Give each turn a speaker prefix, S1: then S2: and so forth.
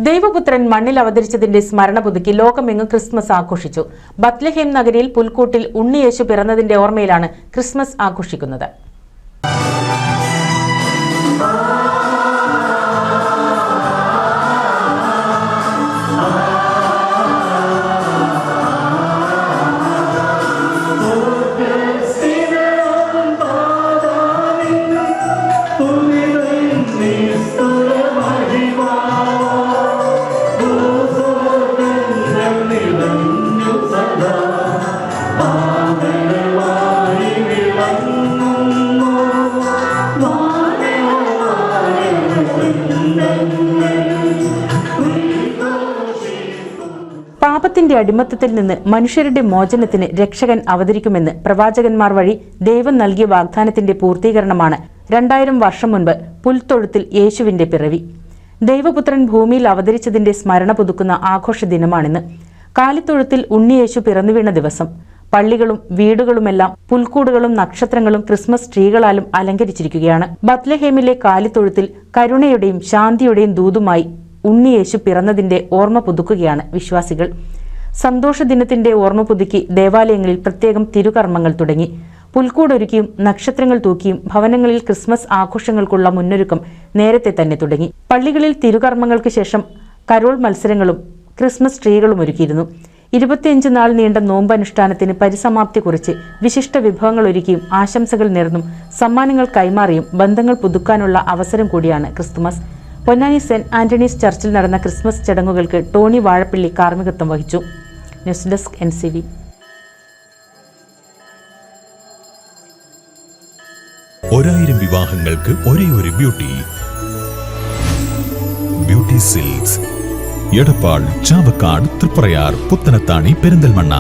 S1: ദൈവപുത്രൻ മണ്ണിൽ അവതരിച്ചതിന്റെ സ്മരണ പുതുക്കി ലോകമെങ്ങും ക്രിസ്മസ് ആഘോഷിച്ചു. ബത്ലഹേം നഗരിയിൽ പുൽക്കൂട്ടിൽ ഉണ്ണിയേശു പിറന്നതിന്റെ ഓർമ്മയിലാണ് ക്രിസ്മസ് ആഘോഷിക്കുന്നത്. പാപത്തിന്റെ അടിമത്തത്തിൽ നിന്ന് മനുഷ്യരുടെ മോചനത്തിന് രക്ഷകൻ അവതരിക്കുമെന്ന് പ്രവാചകന്മാർ വഴി ദൈവം നൽകിയ വാഗ്ദാനത്തിന്റെ പൂർത്തീകരണമാണ് 2000 വർഷം മുൻപ് പുൽത്തൊഴുത്തിൽ യേശുവിന്റെ പിറവി. ദൈവപുത്രൻ ഭൂമിയിൽ അവതരിച്ചതിന്റെ സ്മരണ പുതുക്കുന്ന ആഘോഷ ദിനമാണിന്ന്. കാലിത്തൊഴുത്തിൽ ഉണ്ണിയേശു പിറന്നുവീണ ദിവസം. പള്ളികളും വീടുകളുമെല്ലാം പുൽക്കൂടുകളും നക്ഷത്രങ്ങളും ക്രിസ്മസ് ട്രീകളാലും അലങ്കരിച്ചിരിക്കുകയാണ്. ബത്ലഹേമിലെ കാലിത്തൊഴുത്തിൽ കരുണയുടെയും ശാന്തിയുടെയും ദൂതുമായി ഉണ്ണിയേശു പിറന്നതിന്റെ ഓർമ്മ പുതുക്കുകയാണ് വിശ്വാസികൾ. സന്തോഷ ദിനത്തിന്റെ ഓർമ്മ പുതുക്കി ദേവാലയങ്ങളിൽ പ്രത്യേകം തിരുകർമ്മങ്ങൾ തുടങ്ങി. പുൽക്കൂടൊരുക്കിയും നക്ഷത്രങ്ങൾ തൂക്കിയും ഭവനങ്ങളിൽ ക്രിസ്മസ് ആഘോഷങ്ങൾക്കുള്ള മുന്നൊരുക്കം നേരത്തെ തന്നെ തുടങ്ങി. പള്ളികളിൽ തിരുകർമ്മങ്ങൾക്ക് ശേഷം കരോൾ മത്സരങ്ങളും ക്രിസ്മസ് ട്രീകളും ഒരുക്കിയിരുന്നു. 25 നാൾ നീണ്ട നോമ്പനുഷ്ഠാനത്തിന് പരിസമാപ്തി കുറിച്ച് വിശിഷ്ട വിഭവങ്ങൾ ഒരുക്കിയും ആശംസകൾ നേർന്നും സമ്മാനങ്ങൾ കൈമാറിയും ബന്ധങ്ങൾ പുതുക്കാനുള്ള അവസരം കൂടിയാണ് ക്രിസ്തുമസ്. പൊന്നാനി സെന്റ് ആന്റണീസ് ചർച്ചിൽ നടന്ന ക്രിസ്മസ് ചടങ്ങുകൾക്ക് ടോണി വാഴപ്പിള്ളി കാർമ്മികത്വം വഹിച്ചു. News desk NCV.
S2: ഒരായിരം വിവാഹങ്ങൾക്ക് ഒരേ ഒരു ബ്യൂട്ടി സിൽക്സ്. എടപ്പാൾ, ചാവക്കാട്, തൃപ്രയാർ, പുത്തനത്താണി, പെരിന്തൽമണ്ണ.